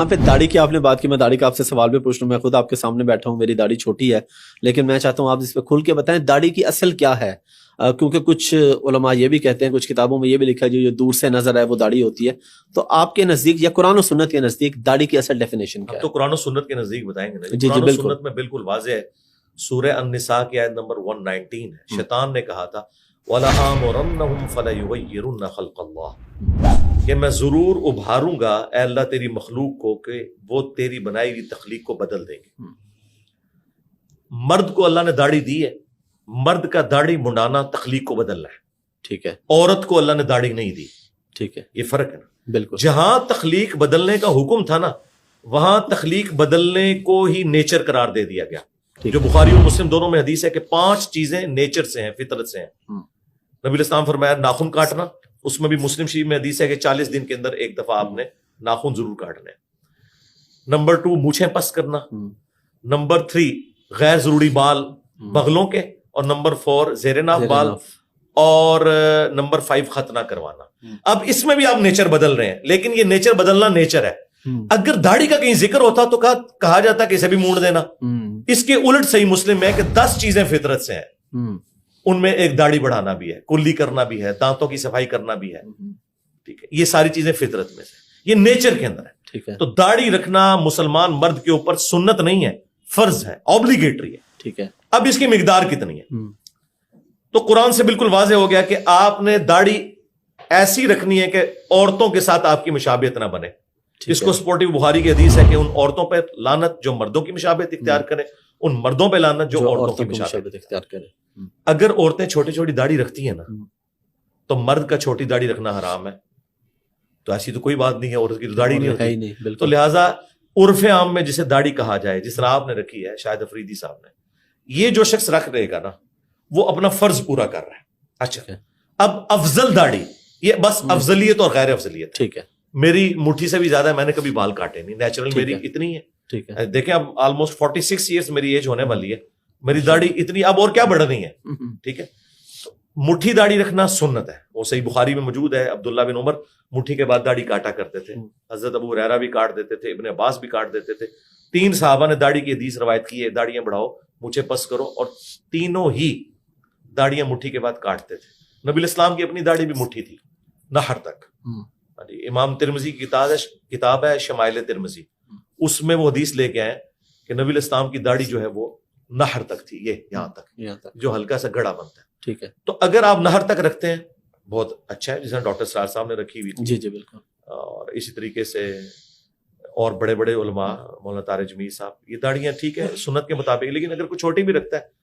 یہاں پہ داڑھی کی آپ نے بات کی، میں داڑھی کا آپ سے سوال بھی پوچھ لوں. میں خود آپ کے سامنے بیٹھا ہوں، میری داڑھی چھوٹی ہے، لیکن میں چاہتا ہوں آپ اس پہ کھل کے بتائیں داڑھی کی اصل کیا ہے. کیونکہ کچھ علماء یہ بھی کہتے ہیں، کچھ کتابوں میں یہ بھی لکھا ہے جو دور سے نظر آئے وہ داڑھی ہوتی ہے. تو آپ کے نزدیک یا قرآن و سنت کے نزدیک داڑھی کی اصل ڈیفینیشن کیا ہے؟ تو قرآن و سنت کے نزدیک بتائیں گے نا. جی قرآن و بالکل. سنت میں بالکل واضح ہے. سورہ النساء کی آیت نمبر 119 ہے. شیطان نے کہا تھا وَلَآمُرَنَّهُمْ فَلَيُغَيِّرُنَّ خَلْقَ اللَّهِ، کہ میں ضرور ابھاروں گا اے اللہ تیری مخلوق کو کہ وہ تیری بنائی ہوئی تخلیق کو بدل دیں گے. مرد کو اللہ نے داڑھی دی ہے، مرد کا داڑھی منڈانا تخلیق کو بدلنا ہے. ٹھیک ہے. عورت کو اللہ نے داڑھی نہیں دی. ٹھیک ہے، یہ فرق ہے نا. بالکل. جہاں تخلیق بدلنے کا حکم تھا نا، وہاں تخلیق بدلنے کو ہی نیچر قرار دے دیا گیا. جو بخاری اور مسلم دونوں میں حدیث ہے کہ 5 چیزیں نیچر سے ہیں، فطرت سے ہیں. نبی اسلام فرمایا ناخن کاٹنا، اس میں بھی مسلم شریف میں حدیث ہے کہ 40 دن کے اندر ایک دفعہ آپ نے ناخن ضرور کاٹنے. نمبر 2 مونچھیں پس کرنا. نمبر 3 غیر ضروری بال بغلوں کے، اور نمبر 4 زیر ناف بال، اور نمبر 5 ختنہ کروانا. اب اس میں بھی آپ نیچر بدل رہے ہیں، لیکن یہ نیچر بدلنا نیچر ہے. اگر داڑھی کا کہیں ذکر ہوتا تو کہا جاتا کہ اسے بھی مونڈ دینا. اس کے الٹ صحیح مسلم میں ہے کہ 10 چیزیں فطرت سے ہیں، ان میں ایک داڑھی بڑھانا بھی ہے، کلی کرنا بھی ہے، دانتوں کی صفائی کرنا بھی ہے. ٹھیک ہے، یہ ساری چیزیں فطرت میں سے، یہ نیچر کے اندر ہے. ٹھیک ہے. تو داڑھی رکھنا مسلمان مرد کے اوپر سنت نہیں ہے، فرض ہے، اوبلیگیٹری ہے. ٹھیک ہے. اب اس کی مقدار کتنی ہے؟ تو قرآن سے بالکل واضح ہو گیا کہ آپ نے داڑھی ایسی رکھنی ہے کہ عورتوں کے ساتھ آپ کی مشابہت نہ بنے. اس کو سپورٹیو بخاری کی حدیث ہے کہ ان عورتوں پہ لعنت جو مردوں کی مشابہت اختیار کریں، ان مردوں پہ لعنت جو عورتوں کی مشابہت اختیار کریں. اگر عورتیں چھوٹی چھوٹی داڑھی رکھتی ہیں نا، تو مرد کا چھوٹی داڑھی رکھنا حرام ہے. تو ایسی تو کوئی بات نہیں ہے، عورت کی تو داڑھی نہیں ہوتی. تو لہٰذا عرف عام میں جسے داڑھی کہا جائے، جس طرح آپ نے رکھی ہے، شاید افریدی صاحب نے، یہ جو شخص رکھ رہے گا نا وہ اپنا فرض پورا کر رہا ہے. اچھا، اب افضل داڑھی، یہ بس افضلیت اور غیر افضلیت. ٹھیک ہے. میری مٹھی سے بھی زیادہ ہے، میں نے کبھی بال کاٹے نہیں، نیچرل میری اتنی ہے. ٹھیک ہے. دیکھیں اب آلموسٹ 46 ایئرس میری ایج ہونے والی ہے، میری داڑھی اتنی اب اور کیا بڑھنی ہے. ٹھیک ہے. مٹھی داڑھی رکھنا سنت ہے، وہ صحیح بخاری میں موجود ہے. عبداللہ بن عمر مٹھی کے بعد داڑھی کاٹا کرتے تھے، حضرت ابو ہریرہ بھی کاٹ دیتے تھے، ابن عباس بھی کاٹ دیتے تھے. 3 صحابہ نے داڑھی کی حدیث روایت کی ہے، داڑیاں بڑھاؤ، مونچھیں پس کرو، اور تینوں ہی داڑیاں مٹھی کے بعد کاٹتے تھے. نبی الاسلام کی اپنی داڑھی بھی مٹھی تھی، نہر تک. امام ترمذی کی کتاب ہے شمائل ترمذی، اس میں وہ حدیث لے کے آئے کہ نبی الاسلام کی داڑھی جو ہے وہ نہر تک تھی، یہ یہاں تک جو ہلکا سا گڑا بنتا ہے. ٹھیک ہے. تو اگر آپ نہر تک رکھتے ہیں بہت اچھا ہے، جس طرح ڈاکٹر سرار صاحب نے رکھی ہوئی تھی. جی جی بالکل. اور اسی طریقے سے اور بڑے بڑے علماء، مولانا طارق جمیل صاحب، یہ داڑیاں ٹھیک ہے سنت کے مطابق، لیکن اگر کوئی چھوٹی بھی رکھتا ہے